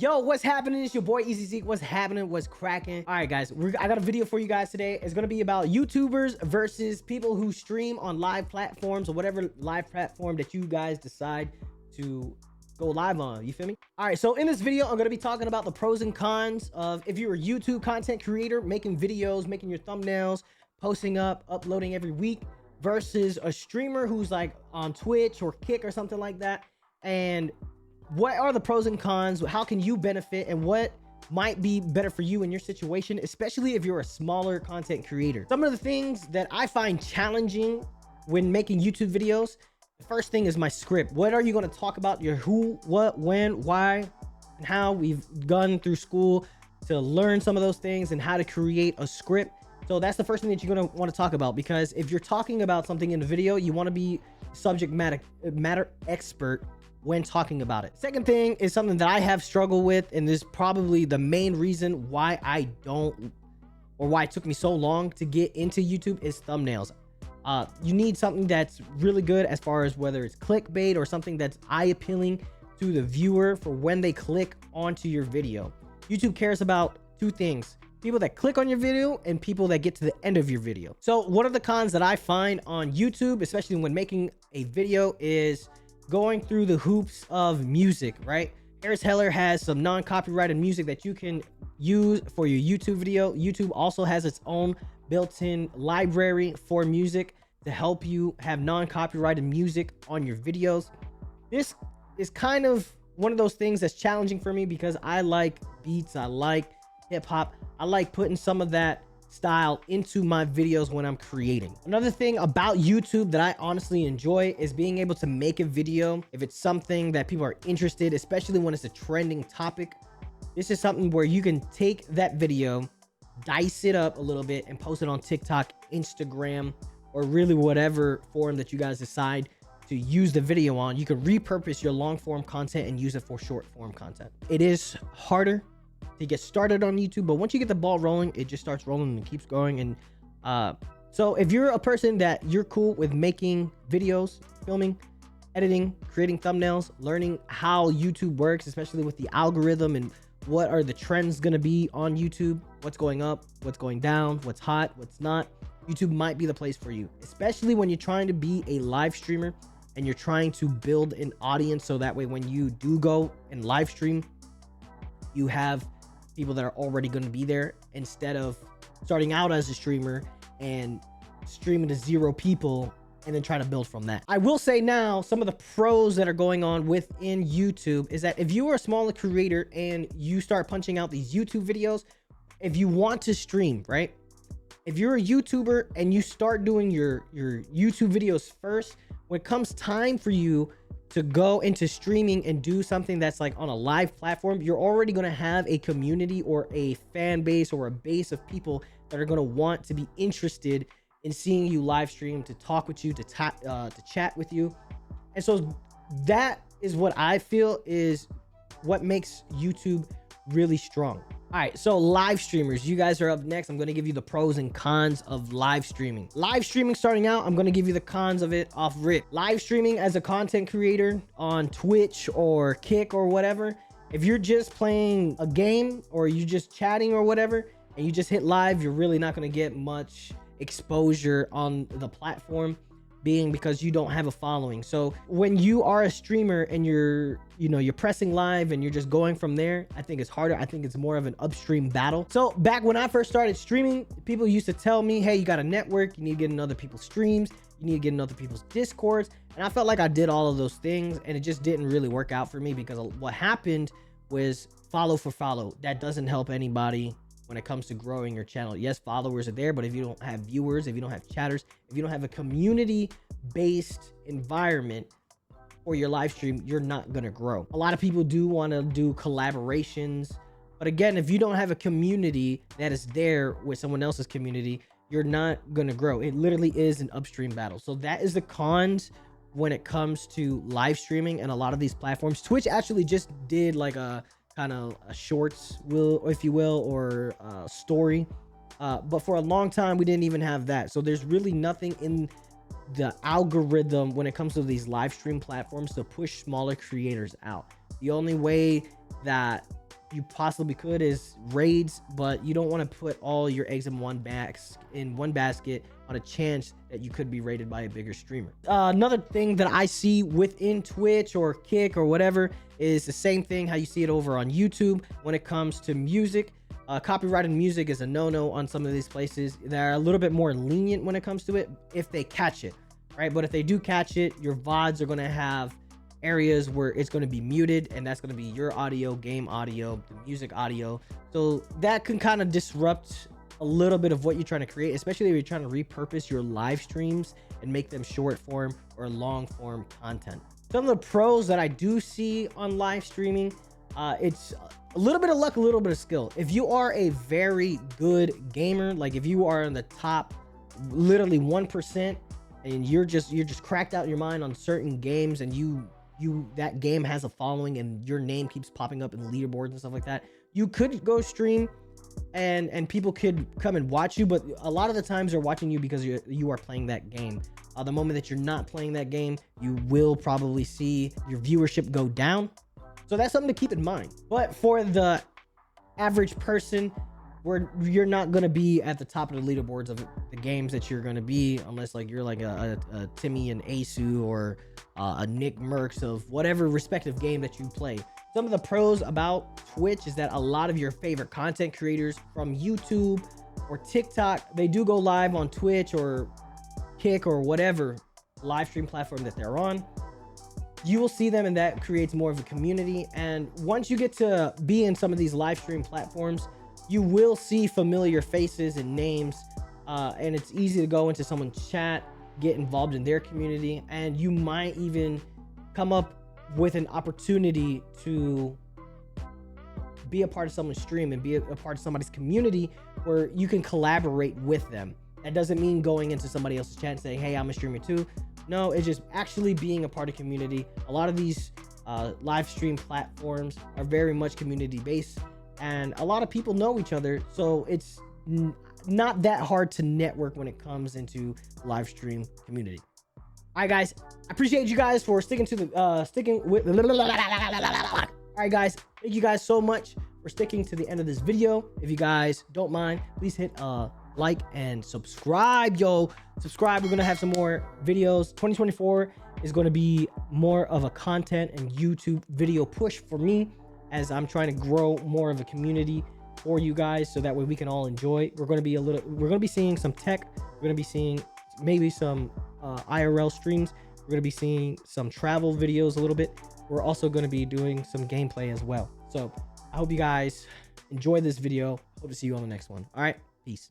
Yo, what's happening? It's your boy Easy Zeke. What's happening? What's cracking? All right, guys, I got a video for you guys today. It's gonna be about YouTubers versus people who stream on live platforms or whatever live platform that you guys decide to go live on. You feel me? All right, so in this video, I'm gonna be talking about the pros and cons of if you're a YouTube content creator, making videos, making your thumbnails, posting up, uploading every week, versus a streamer who's like on Twitch or Kick or something like that. And what are the pros and cons? How can you benefit, and what might be better for you in your situation, especially if you're a smaller content creator? Some of the things that I find challenging when making YouTube videos, the first thing is my script. What are you going to talk about? Your who, what, when, why, and how. We've gone through school to learn some of those things and how to create a script. So that's the first thing that you're going to want to talk about, because if you're talking about something in the video, you want to be subject matter expert when talking about it. Second thing is something that I have struggled with, and this is probably the main reason why I don't, or why it took me so long to get into YouTube, is thumbnails. You need something that's really good as far as whether it's clickbait or something that's eye appealing to the viewer for when they click onto your video. YouTube cares about two things: people that click on your video and people that get to the end of your video. So one of the cons that I find on YouTube, especially when making a video, is going through the hoops of music, right? Harris Heller has some non-copyrighted music that you can use for your YouTube video. YouTube also has its own built-in library for music to help you have non-copyrighted music on your videos. This is kind of one of those things that's challenging for me, because I like beats, I like hip-hop, I like putting some of that style into my videos when I'm creating. Another thing about YouTube that I honestly enjoy is being able to make a video if it's something that people are interested, especially when it's a trending topic. This is something where you can take that video, dice it up a little bit, and post it on TikTok, Instagram, or really whatever forum that you guys decide to use the video on. You can repurpose your long form content and use it for short form content. It is harder to get started on YouTube, but once you get the ball rolling, it just starts rolling and keeps going. And so if you're a person that you're cool with making videos, filming, editing, creating thumbnails, learning how YouTube works, especially with the algorithm and what are the trends going to be on YouTube, what's going up, what's going down, what's hot, what's not, YouTube might be the place for you, especially when you're trying to be a live streamer and you're trying to build an audience, so that way when you do go and live stream, you have people that are already going to be there, instead of starting out as a streamer and streaming to 0 people and then trying to build from that. I will say now, some of the pros that are going on within YouTube is that if you are a smaller creator and you start punching out these YouTube videos, if you want to stream, right? If you're a YouTuber and you start doing your YouTube videos first, when it comes time for you to go into streaming and do something that's like on a live platform, you're already going to have a community or a fan base or a base of people that are going to want to be interested in seeing you live stream, to talk with you, to chat with you. And so that is what I feel is what makes YouTube really strong. All right, so live streamers, you guys are up next. I'm going to give you the pros and cons of live streaming. Live streaming, starting out, I'm going to give you the cons of it off rip. Live streaming as a content creator on Twitch or Kick or whatever, if you're just playing a game or you're just chatting or whatever, and you just hit live, you're really not going to get much exposure on the platform, being because you don't have a following. So when you are a streamer and you're pressing live and you're just going from there, I think it's harder. I think it's more of an upstream battle. So back when I first started streaming, people used to tell me, hey, you got a network, you need to get in other people's streams, you need to get in other people's discords. And I felt like I did all of those things, and it just didn't really work out for me, because what happened was follow for follow. That doesn't help anybody when it comes to growing your channel. Yes, followers are there, but if you don't have viewers, if you don't have chatters, if you don't have a community-based environment for your live stream, you're not gonna grow. A lot of people do want to do collaborations, but again, if you don't have a community that is there with someone else's community, you're not gonna grow. It literally is an upstream battle. So that is the cons when it comes to live streaming and a lot of these platforms. Twitch actually just did like a kind of a shorts, if you will, or a story, but for a long time we didn't even have that. So there's really nothing in the algorithm when it comes to these live stream platforms to push smaller creators out. The only way that you possibly could is raids, but you don't want to put all your eggs in one basket on a chance that you could be raided by a bigger streamer. Another thing that I see within Twitch or Kick or whatever is the same thing how you see it over on YouTube when it comes to music. Copyrighted music is a no-no on some of these places. They're a little bit more lenient when it comes to it if they catch it, right? But if they do catch it, your VODs are going to have areas where it's going to be muted, and that's going to be your audio, game audio, the music audio. So that can kind of disrupt a little bit of what you're trying to create, especially if you're trying to repurpose your live streams and make them short form or long form content. Some of the pros that I do see on live streaming, it's a little bit of luck, a little bit of skill. If you are a very good gamer, like if you are in the top literally 1% and you're just cracked out in your mind on certain games, and that game has a following and your name keeps popping up in leaderboards and stuff like that, you could go stream and people could come and watch you. But a lot of the times they're watching you because you are playing that game. The moment that you're not playing that game, you will probably see your viewership go down. So that's something to keep in mind. But for the average person, where you're not going to be at the top of the leaderboards of the games that you're going to be, unless like you're like a Timmy and Asu or a Nick Mercs of whatever respective game that you play. Some of the pros about Twitch is that a lot of your favorite content creators from YouTube or TikTok, they do go live on Twitch or Kick or whatever live stream platform that they're on. You will see them, and that creates more of a community. And once you get to be in some of these live stream platforms, you will see familiar faces and names, and it's easy to go into someone's chat, get involved in their community, and you might even come up with an opportunity to be a part of someone's stream and be a part of somebody's community where you can collaborate with them. That doesn't mean going into somebody else's chat and saying, hey, I'm a streamer too. No, it's just actually being a part of community. A lot of these live stream platforms are very much community based, and a lot of people know each other, so it's not that hard to network when it comes into live stream community. All right, guys, I appreciate you guys for sticking with. All right, guys, thank you guys so much for sticking to the end of this video. If you guys don't mind, please hit like and subscribe. Subscribe. We're gonna have some more videos. 2024 is going to be more of a content and YouTube video push for me, as I'm trying to grow more of a community for you guys, so that way we can all enjoy. We're going to be seeing some tech. We're going to be seeing maybe some IRL streams. We're going to be seeing some travel videos a little bit. We're also going to be doing some gameplay as well. So I hope you guys enjoy this video. Hope to see you on the next one. All right, peace.